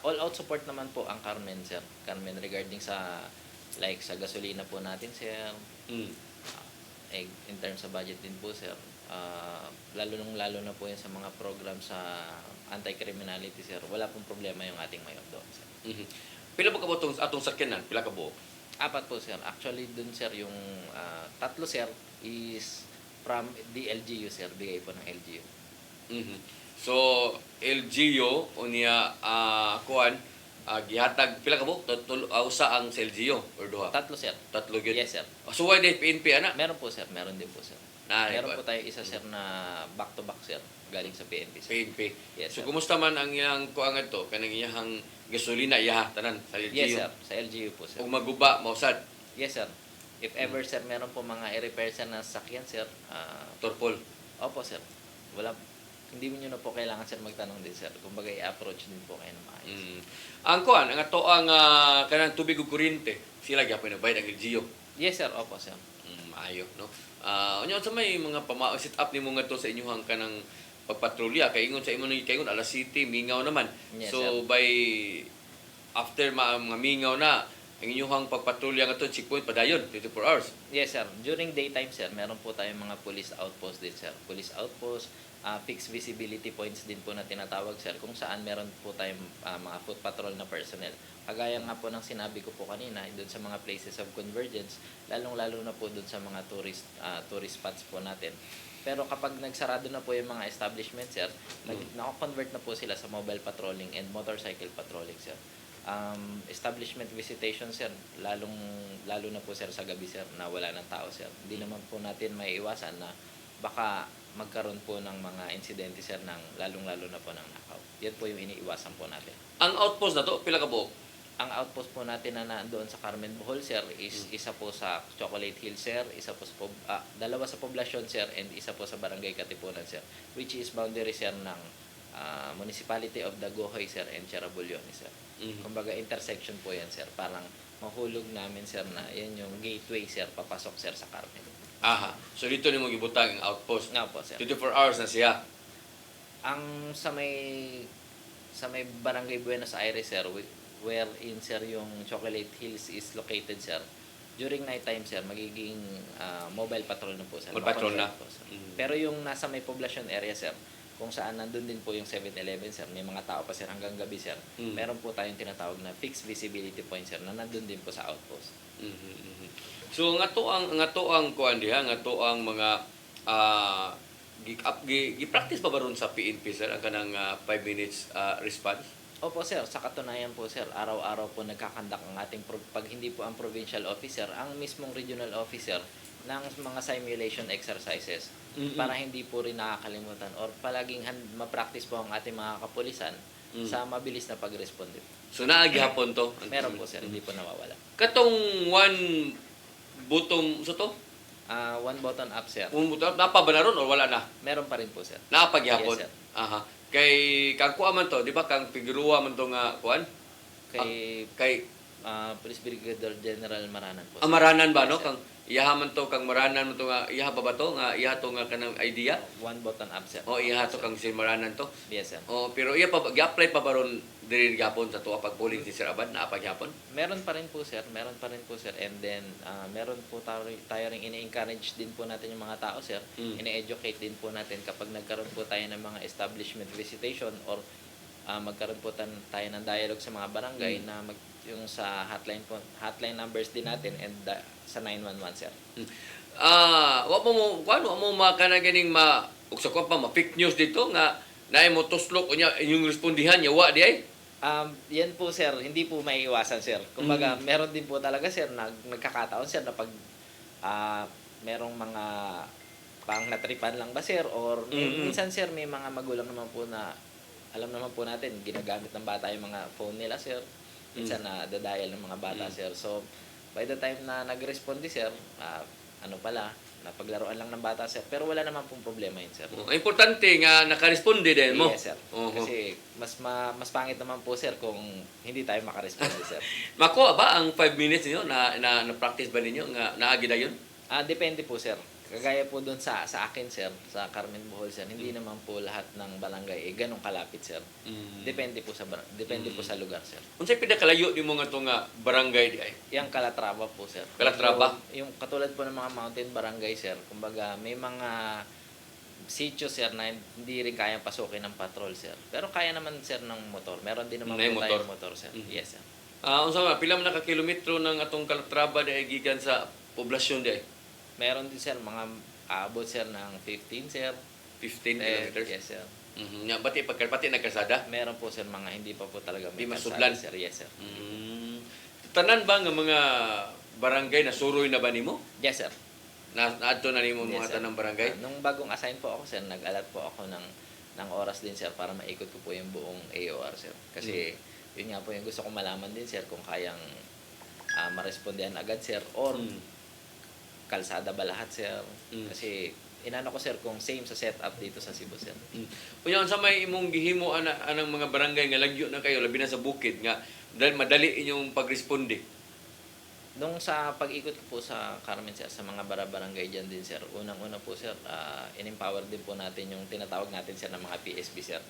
All out support naman po ang Carmen sir. Carmen regarding sa like sa gasolina po natin sir. In terms sa budget din po sir. Lalo na po yan sa mga program sa anti-criminality sir. Wala pong problema yung ating mayor doon sir. Pila ba ka ba atong sakyanan? Pila ka buo? 4 po sir. Actually dun sir yung 3 sir is from the LGU sir. Bigay po ng LGU. So, LGU, unya, kuan, gihatag, pila ka buo? Usa ang sa LGU, or duha? 3 sir. Tatlo yun? Yes sir. So, why day PNP, ana? Meron po sir. Meron din po sir. Meron po tayo isa sir na back to back sir. Galing sa PNP sir. PNP. Yes, So, sir. kumusta man ang iyang kuangan to? Kanang iyang gasolina, iyaha, tanan, sa LGU? Yes sir. Sa LGU po sir. Kung maguba, mausad, Yes sir. If ever sir meron po mga i-repair sir na sasakyan sir, torpol. opo sir. Hindi mo nyo na po kailangan sir magtanong din sir. Kumbaga i-approach din po kayo ng maayos. Ang kuan, ang ato ang kanang tubig ug kuryente, sila gyapon na bayad ang LGU. Yes sir, opo sir. Maayo, no? Unya sa may mga set up nimo ngadto sa inyong kanang pagpatrolya kay ingon sa imo ni kay alas City mingaw naman. Yes, So by after mga mingaw na ang inyong pagpatrolya ngadto checkpoint padayon 24 hours. Yes sir. During daytime sir, meron po tayong mga police outpost din sir. Police outpost, fixed visibility points din po na tinatawag sir kung saan meron po tayong mga foot patrol na personnel. Kagaya nga po ng sinabi ko po kanina, doon sa mga places of convergence, lalong-lalo na po doon sa mga tourist spots po natin. Pero kapag nagsarado na po yung mga establishment sir, nako-convert na po sila sa mobile patrolling and motorcycle patrolling sir. Establishment visitation sir, lalo na po sir sa gabi sir na wala ng tao sir. Hindi naman po natin maiiwasan na baka magkaroon po ng mga insidente sir ng lalong-lalo na po ng nakaw. Yan po yung iniiwasan po natin. Ang outpost na to pila ka buok? Ang outpost po natin na nandoon sa Carmen Bohol sir is isa po sa Chocolate Hill sir, isa po sa dalawa sa Poblacion sir and isa po sa Barangay Katipunan sir, which is boundary sir ng Municipality of Dagohoy sir and Cherabulyones sir. Kumbaga intersection po yan sir, parang mahulog namin sir na yan yung gateway sir papasok sir sa Carmen. Aha. So dito nimo gibutang ang outpost. Nga po sir. 24 hours na siya. Ang sa may Barangay Buenos Aires sir, wherein sir yung Chocolate Hills is located sir, during night time sir magiging mobile patrol na po sir. Mobile patrol na po, sir. Pero yung nasa may poblacion area sir, kung saan nandun din po yung 7-Eleven sir, may mga tao pa sir hanggang gabi sir, meron po tayong tinatawag na fixed visibility point sir na nandun din po sa outpost. So nga to ang kuan diha, nga to ang mga gi-practice pa ba ron sa PNP sir ang kanang 5 minutes response? Opo sir, sa katunayan po sir, araw-araw po nagkakandak ang ating pag hindi po ang provincial officer, ang mismong regional officer ng mga simulation exercises para hindi po rin nakakalimutan or palaging ma-practice po ang ating mga kapulisan sa mabilis na pag-responde. So naagihapon to? Meron po sir, hindi po nawawala. Katong one bottom so to? One button up sir. One bottom up, napa ba na ron or wala na? Meron pa rin po sir. Napaghapon? Yes sir. Aha. Kay kang kuha man to, di ba kang figuruwa man to nga kuan? Kay Kay Police Brigadier General Maranan po. Amaranan ba, Yes, no? sir. Kang iyahaman to, kang Maranan mo to nga, iyaha pa ba to? Nga, iyaha to nga kanang idea? One button up, sir. O iyaha to kang si Maranan to? Yes, sir. O, pero iya pa, gi-apply pa ba ron diri gapon sa tuwa pag-polling si Sir Abad? Naapag yapon? Meron pa rin po, sir. Meron pa rin po, sir. And then, meron po tayo rin ini-encourage din po natin yung mga tao, sir. Ini-educate din po natin kapag nagkaroon po tayo ng mga establishment visitation or magkaroon po tayo ng dialogue sa mga barangay na yung sa hotline numbers din natin and sa 911, sir. Wa mo makana ganing uksa ko pa ma-fake news dito nga naay mo tuslok unya inyong respondihan nya wa di ay. Yan po, sir, hindi po maiiwasan, sir. Kumbaga, meron din po talaga, sir, nagkakataon, sir, na pag merong mga pang natripan lang ba, sir, or minsan, sir, may mga magulang naman po na alam naman po natin, ginagamit ng bata yung mga phone nila, sir. Minsan na dadial ng mga bata, sir. So, by the time na nag-responde, sir, napaglaruan lang ng bata, sir. Pero wala naman pong problema yun, sir. Ang importante nga nakaresponde din mo. Yes, sir. Kasi mas pangit naman po, sir, kung hindi tayo makaresponde, sir. Makuha ba ang 5 minutes niyo na practice ba ninyo nga naagi na yun? Depende po, sir. Kagaya po doon sa akin, sir, sa Carmen Bohol, sir, hindi naman po lahat ng barangay ganong kalapit, sir. Depende po sa lugar, sir. Unsay pinakalayo nimo nga to nga barangay di ay? Yang Calatrava po, sir. Calatrava? Yung katulad po ng mga mountain barangay, sir. Kumbaga, may mga sitio, sir, na hindi rin kayang pasukin ng patrol, sir. Pero kaya naman, sir, ng motor. Meron din naman May po motor. tayong motor, sir. Yes, sir. Unsa man pila man ka kilometro ng atong Calatrava di ay gikan sa poblasyon di ay? Meron din, sir, mga aabot, sir, ng 15, sir. 15 10, kilometers. yes, sir. Nya pati nagkasada? Meron po, sir, mga hindi pa po talaga Di may masudlan? kalsada, sir. Yes, sir. Tanan ba nga mga barangay na suroy na ba nimo? Yes, sir. Naadto na nimo Yes, mga sir. tanang barangay? Nung bagong assign po ako, sir, nag-alat po ako ng oras din, sir, para maikot ko po yung buong AOR, sir. Kasi yun nga po yung gusto kong malaman din, sir, kung kayang marespondihan agad, sir, or kalsada ba lahat, sir. Kasi inano ko, sir, kung same sa setup dito sa Cebu, sir. Kunya unsa may imong gihimo anang mga barangay nga lagyo na kayo labi na sa bukid nga dahil madali inyong pagresponde? Nung sa pag-ikot ko po sa Carmen, sir, sa mga barangay dyan din, sir, unang-una po, sir, in-empower din po natin yung tinatawag natin, sir, ng mga PSB, sir.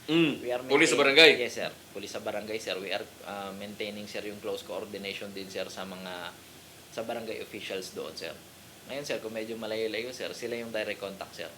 We are Pulis sa barangay? Yes, sir. Pulis sa barangay, sir. We are maintaining, sir, yung close coordination din, sir, sa barangay officials doon, sir. Ngayon, sir, kung medyo malayo-layo, sir, sila yung direct contact, sir.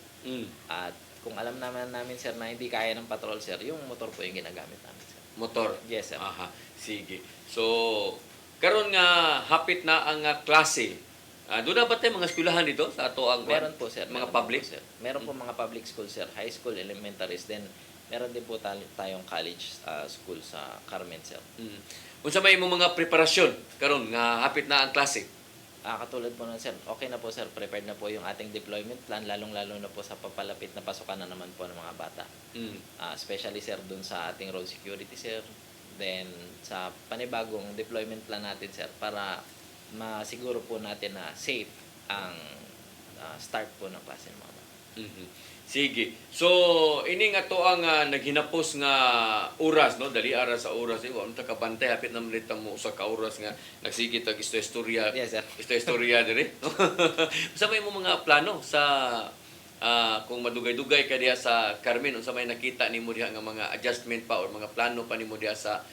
At kung alam namin, sir, na hindi kaya ng patrol, sir, yung motor po yung ginagamit namin, sir. Motor? Yes, sir. Aha, sige. So, karon nga hapit na ang klase. Doon na ba tayo mga eskwelahan dito sa ato ang Meron po, sir. mga Meron public? po, sir. Meron po mga public school, sir. High school, elementaries. Then, meron din po tayong college school sa Carmen, sir. Unsa may imong mga preparasyon karon nga hapit na ang klase? Katulad po nun, sir, okay na po, sir. Prepared na po yung ating deployment plan, lalong-lalo na po sa papalapit na pasukan na naman po ng mga bata. Especially, sir, dun sa ating road security, sir. Then, sa panibagong deployment plan natin, sir, para masiguro po natin na safe ang start po ng klase ng mga bata. Sige. So, ini nga to ang naghinapos nga oras, no? Dali ara sa oras. Wa unta ka bantay hapit na malita mo usa ka oras nga nagsigit og istorya. Yes, sir. Istorya diri. Unsa may mo mga plano sa kung madugay-dugay ka diha sa Carmen, unsa may nakita nimo diha nga mga adjustment pa or mga plano pa nimo diha sa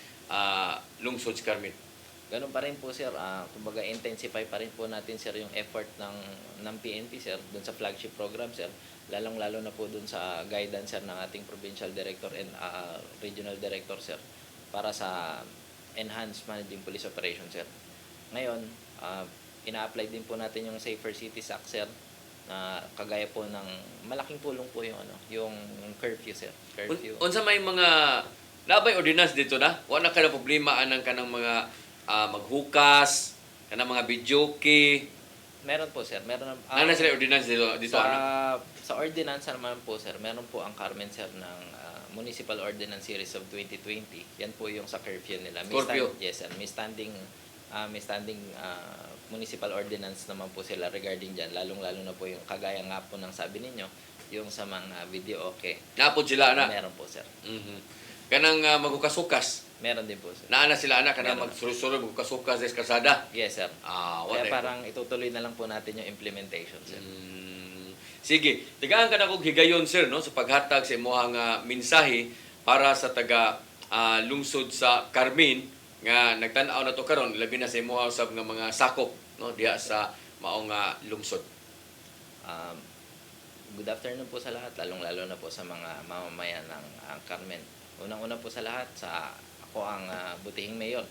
lungsod sa Carmen? Ganun pa rin po, sir. Kumbaga, intensify pa rin po natin, sir, yung effort ng PNP, sir, dun sa flagship program, sir. Lalong-lalo na po dun sa guidance, sir, ng ating provincial director and regional director, sir, para sa enhanced managing police operation, sir. Ngayon, ina-apply din po natin yung Safer Cities Act, sir, na kagaya po ng malaking tulong po yung curfew, sir. Curfew. Unsa may mga labay ordinance dito na? Wa na kada problema anang kanang mga maghukas, kanang mga videoke. Meron po, sir. Meron Ano sila ordinance dito sa ordinance naman po, sir, meron po ang Carmen, sir, ng Municipal Ordinance Series of 2020. Yan po yung sa curfew nila. Curfew? Yes, sir. May standing municipal ordinance naman po sila regarding dyan. Lalong-lalo na po yung kagaya nga po ng sabi ninyo, yung sa mga video okay. Napod sila na. Meron po, sir. Kanang maghukas-hukas. Meron din po, sir. Naana sila anak ka na Meron. magsurusurog, magkasukas sa kalsada. Yes, sir. Wala. Kaya parang itutuloy na lang po natin yung implementation, sir. Sige, tigaan ka na kong higayon, sir, no, sa paghatag sa imong mensahe para sa taga lungsod sa Carmen nga nagtan-aw na to karon labi na sa imong usab nga mga sakop, no, diha sa maong lungsod. Good afternoon po sa lahat, lalong-lalo na po sa mga mamamayan ng Carmen. Unang-una po sa lahat, ako ang butihing mayor,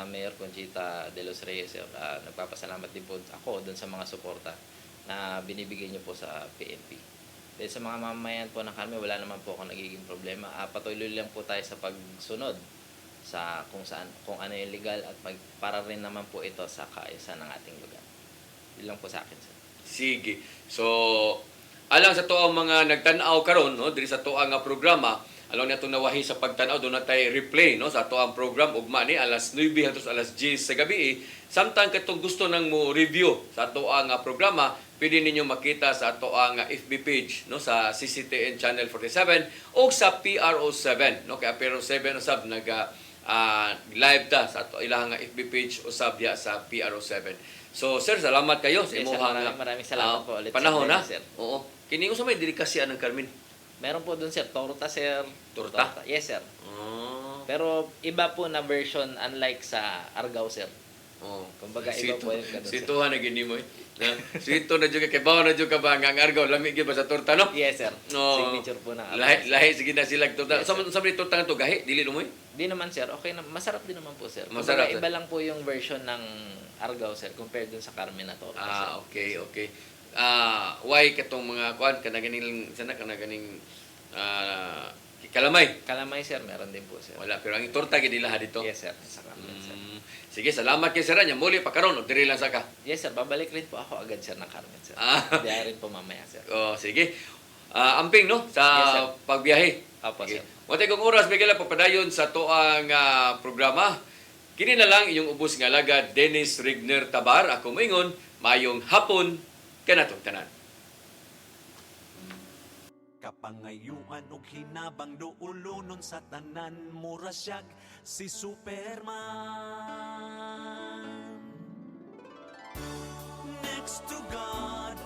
Mayor Conchita de los Reyes. Nagpapasalamat din po ako doon sa mga suporta na binibigay niyo po sa PNP. Dahil sa mga mamamayan po ng Carmen, wala naman po ako nagiging problema. Patuloy lang po tayo sa pagsunod sa kung ano yung legal at para rin naman po ito sa kaayusan ng ating lugar. Yun lang po sa akin, sir. Sige. So, alang sa tuang mga nagtan-aw karon, no, diri sa tuang nga programa, alang na itong nawahi sa pagtan-aw, doon na tayo replay, no, sa tuang program, ugma ni, alas 9 hangtod alas 10 sa gabi. Samtang katong gusto nang mo review sa tuang nga programa, pwede ninyo makita sa tuang FB page, no, sa CCTN Channel 47 o sa PRO7, no, kaya PRO7 usab live ta sa ilang FB page usab diya sa PRO7. So, sir, salamat kayo sa Yes, imong sir, maraming salamat po ulit sa panahon, inyo, ha? sir. Oo. Kini sa may delikasya ng Carmen. Meron po doon, sir, torta, sir. Torta? Yes, sir. Oh. Pero iba po na version unlike sa Argao, sir. Oh. Kumbaga, iba po yung ganun, sir. Situhan na gini mo. Sito na jud kay bawo na jud ka ba ang argaw lami gyud ba sa torta, no? Yes, sir. Oh. Signature po ng Argao. Lahi sige na sila torta. Yes, Sa ni torta nga to gahi dili lumoy. Di naman, sir. Okay na. Masarap din naman po, sir. Masarap, Kumbaga, sir. iba lang po yung version ng Argao, sir, compared dun sa Carmen na torta, sir. Okay. Why katong mga kuan kana ganing sana kana ganing kalamay. Kalamay, sir, meron din po, sir. Wala pero ang torta gid nila dito. Yes, sir. Sa Carmen, sir. Sige, salamat kay sir nya. Muli pa karon diri lang sa ka. Yes, sir. Babalik rin po ako agad, sir, ng Carmen, sir. Diya rin po mamaya, sir. Oh, sige. Amping no sa Yes, sir. pagbiyahe. Apo, Sige. sir. Wala kong oras bigala papadayon sa tuang programa. Kini na lang inyong ubos nga alagad Dennis Rigner Tabar. Ako moingon, mayong hapon kanatong tanan. Kapangayuan og hinabang duulunon sa tanan mura siyag si Superman. Next to God